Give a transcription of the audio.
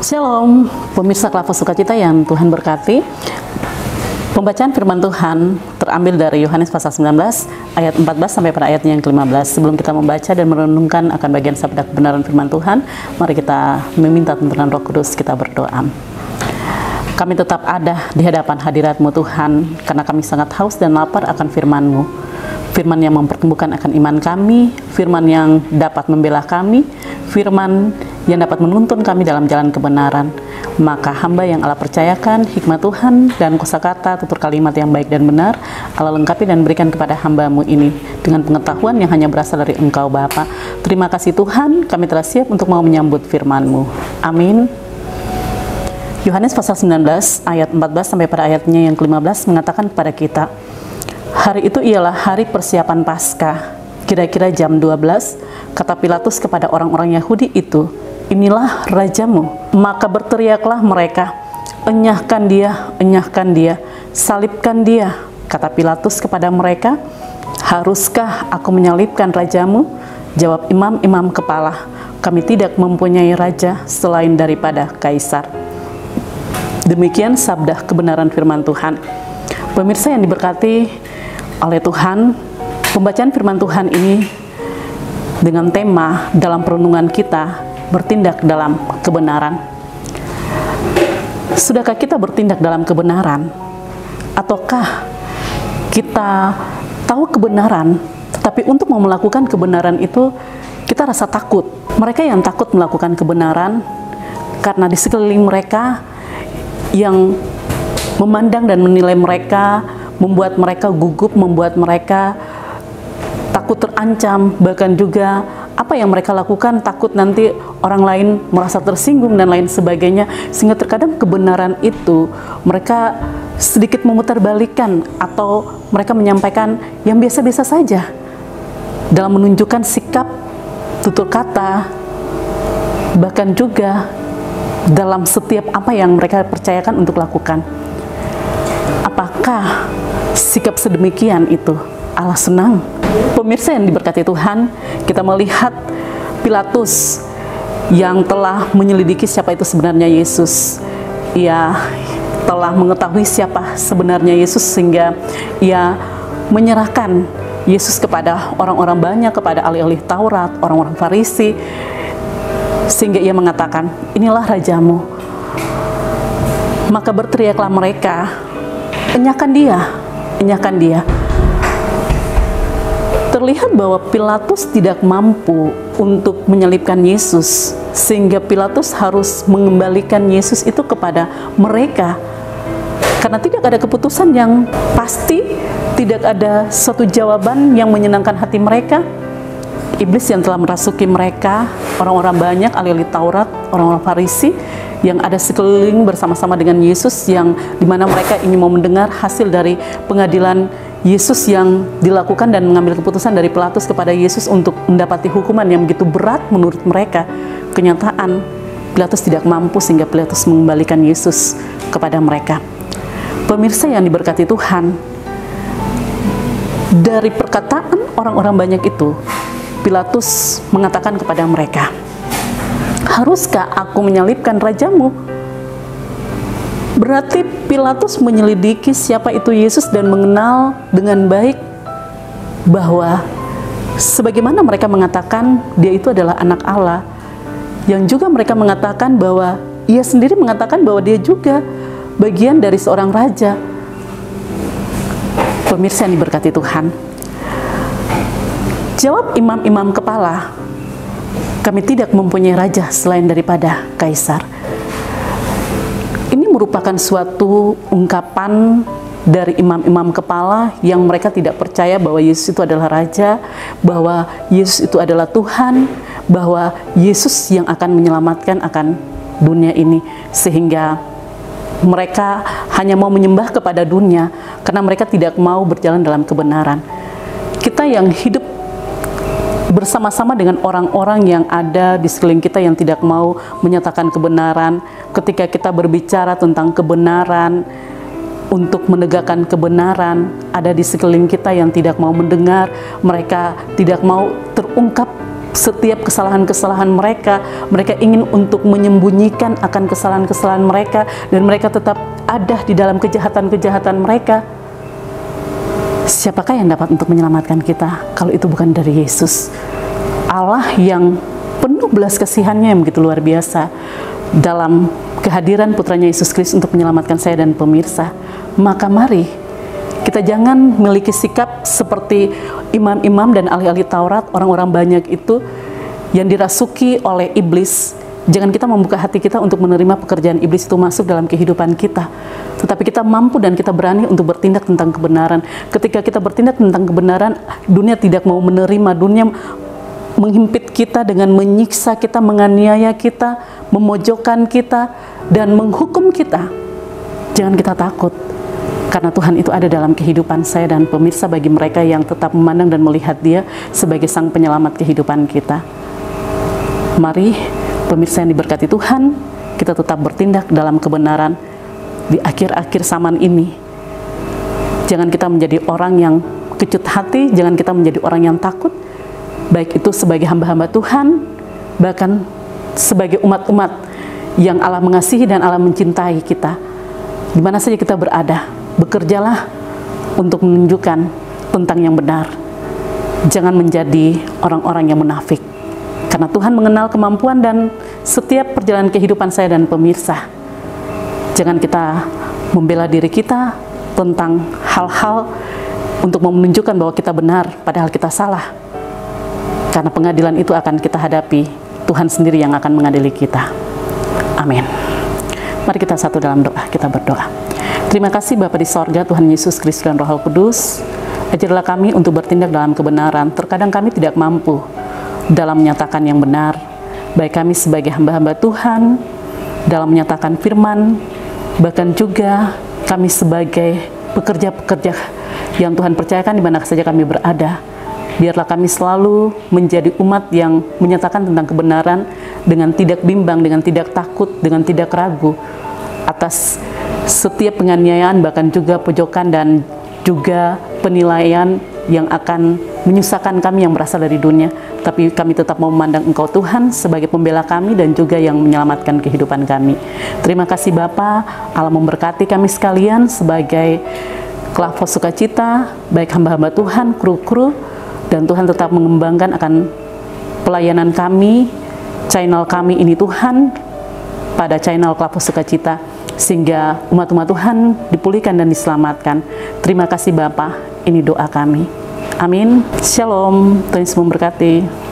Shalom, pemirsa Klava Sukacita yang Tuhan berkati. Pembacaan firman Tuhan terambil dari Yohanes pasal 19 ayat 14 sampai pada ayatnya yang ke-15. Sebelum kita membaca dan merenungkan akan bagian sabda kebenaran firman Tuhan, mari kita meminta tuntunan Roh Kudus, kita berdoa. Kami tetap ada di hadapan hadirat-Mu Tuhan, karena kami sangat haus dan lapar akan firman-Mu. Firman yang mempertumbuhkan akan iman kami, firman yang dapat membela kami, firman yang dapat menuntun kami dalam jalan kebenaran. Maka hamba yang Allah percayakan hikmat Tuhan dan kosakata tutur kalimat yang baik dan benar, Allah lengkapi dan berikan kepada hamba-Mu ini dengan pengetahuan yang hanya berasal dari Engkau Bapa. Terima kasih Tuhan, kami telah siap untuk mau menyambut firman-Mu. Amin. Yohanes pasal 19 ayat 14 sampai pada ayatnya yang ke-15 mengatakan kepada kita, hari itu ialah hari persiapan Paskah. Kira-kira jam 12, kata Pilatus kepada orang-orang Yahudi itu, inilah rajamu. Maka berteriaklah mereka, enyahkan dia, salibkan dia. Kata Pilatus kepada mereka, haruskah aku menyalibkan rajamu? Jawab imam-imam kepala, kami tidak mempunyai raja selain daripada Kaisar. Demikian sabda kebenaran firman Tuhan. Pemirsa yang diberkati oleh Tuhan, pembacaan firman Tuhan ini dengan tema dalam perenungan kita, bertindak dalam kebenaran. Sudahkah kita bertindak dalam kebenaran? Ataukah kita tahu kebenaran, tetapi untuk mau melakukan kebenaran itu kita rasa takut? Mereka yang takut melakukan kebenaran karena di sekeliling mereka yang memandang dan menilai mereka, membuat mereka gugup, membuat mereka takut terancam, bahkan juga apa yang mereka lakukan takut nanti orang lain merasa tersinggung dan lain sebagainya, sehingga terkadang kebenaran itu mereka sedikit memutarbalikkan atau mereka menyampaikan yang biasa-biasa saja dalam menunjukkan sikap, tutur kata, bahkan juga dalam setiap apa yang mereka percayakan untuk lakukan. Apakah sikap sedemikian itu Allah senang? Pemirsa yang diberkati Tuhan, kita melihat Pilatus yang telah menyelidiki siapa itu sebenarnya Yesus. Ia telah mengetahui siapa sebenarnya Yesus sehingga ia menyerahkan Yesus kepada orang-orang banyak, kepada ahli-ahli Taurat, orang-orang Farisi, sehingga ia mengatakan, inilah rajamu. Maka berteriaklah mereka, enyahkan dia. Terlihat bahwa Pilatus tidak mampu untuk menyalibkan Yesus, sehingga Pilatus harus mengembalikan Yesus itu kepada mereka. Karena tidak ada keputusan yang pasti, tidak ada suatu jawaban yang menyenangkan hati mereka. Iblis yang telah merasuki mereka, orang-orang banyak, ahli-ahli Taurat, orang-orang Farisi, yang ada sekeliling bersama-sama dengan Yesus, yang dimana mereka ingin mau mendengar hasil dari pengadilan Yesus yang dilakukan dan mengambil keputusan dari Pilatus kepada Yesus untuk mendapati hukuman yang begitu berat menurut mereka. Kenyataan, Pilatus tidak mampu sehingga Pilatus mengembalikan Yesus kepada mereka. Pemirsa yang diberkati Tuhan, dari perkataan orang-orang banyak itu, Pilatus mengatakan kepada mereka, haruskah aku menyalibkan rajamu? Berarti Pilatus menyelidiki siapa itu Yesus dan mengenal dengan baik bahwa sebagaimana mereka mengatakan dia itu adalah anak Allah, yang juga mereka mengatakan bahwa ia sendiri mengatakan bahwa dia juga bagian dari seorang raja. Pemirsa yang diberkati Tuhan, jawab imam-imam kepala, kami tidak mempunyai raja selain daripada Kaisar. Ini merupakan suatu ungkapan dari imam-imam kepala yang mereka tidak percaya bahwa Yesus itu adalah raja, bahwa Yesus itu adalah Tuhan, bahwa Yesus yang akan menyelamatkan akan dunia ini, sehingga mereka hanya mau menyembah kepada dunia karena mereka tidak mau berjalan dalam kebenaran. Kita yang hidup bersama-sama dengan orang-orang yang ada di sekeliling kita yang tidak mau menyatakan kebenaran, ketika kita berbicara tentang kebenaran, untuk menegakkan kebenaran, ada di sekeliling kita yang tidak mau mendengar, mereka tidak mau terungkap setiap kesalahan-kesalahan mereka. Mereka ingin untuk menyembunyikan akan kesalahan-kesalahan mereka, dan mereka tetap ada di dalam kejahatan-kejahatan mereka. Siapakah yang dapat untuk menyelamatkan kita kalau itu bukan dari Yesus? Allah yang penuh belas kasihannya yang begitu luar biasa dalam kehadiran putranya Yesus Kristus untuk menyelamatkan saya dan pemirsa. Maka mari kita jangan memiliki sikap seperti imam-imam dan ahli-ahli Taurat, orang-orang banyak itu yang dirasuki oleh iblis. Jangan kita membuka hati kita untuk menerima pekerjaan iblis itu masuk dalam kehidupan kita. Tetapi kita mampu dan kita berani untuk bertindak tentang kebenaran. Ketika kita bertindak tentang kebenaran, dunia tidak mau menerima. Dunia menghimpit kita dengan menyiksa kita, menganiaya kita, memojokkan kita, dan menghukum kita. Jangan kita takut, karena Tuhan itu ada dalam kehidupan saya dan pemirsa, bagi mereka yang tetap memandang dan melihat Dia sebagai Sang Penyelamat kehidupan kita. Mari pemirsa yang diberkati Tuhan, kita tetap bertindak dalam kebenaran di akhir-akhir zaman ini. Jangan kita menjadi orang yang kecut hati, jangan kita menjadi orang yang takut, baik itu sebagai hamba-hamba Tuhan, bahkan sebagai umat-umat yang Allah mengasihi dan Allah mencintai kita. Di mana saja kita berada, bekerjalah untuk menunjukkan tentang yang benar. Jangan menjadi orang-orang yang munafik, karena Tuhan mengenal kemampuan dan setiap perjalanan kehidupan saya dan pemirsa. Jangan kita membela diri kita tentang hal-hal untuk menunjukkan bahwa kita benar, padahal kita salah. Karena pengadilan itu akan kita hadapi, Tuhan sendiri yang akan mengadili kita. Amin. Mari kita satu dalam doa, kita berdoa. Terima kasih Bapa di sorga, Tuhan Yesus Kristus dan Roh Kudus. Ajarlah kami untuk bertindak dalam kebenaran. Terkadang kami tidak mampu dalam menyatakan yang benar, baik kami sebagai hamba-hamba Tuhan dalam menyatakan firman, bahkan juga kami sebagai pekerja-pekerja yang Tuhan percayakan di mana saja kami berada. Biarlah kami selalu menjadi umat yang menyatakan tentang kebenaran dengan tidak bimbang, dengan tidak takut, dengan tidak ragu atas setiap penganiayaan, bahkan juga pojokan dan juga penilaian yang akan menyusahkan kami yang berasal dari dunia. Tapi kami tetap mau memandang Engkau Tuhan sebagai pembela kami dan juga yang menyelamatkan kehidupan kami. Terima kasih Bapa, Allah memberkati kami sekalian sebagai Klavos Sukacita, baik hamba-hamba Tuhan, kru-kru, dan Tuhan tetap mengembangkan akan pelayanan kami, channel kami ini Tuhan, pada channel Klavos Sukacita, sehingga umat-umat Tuhan dipulihkan dan diselamatkan. Terima kasih Bapa, ini doa kami. Amin. Shalom, Tuhan Yesus memberkati.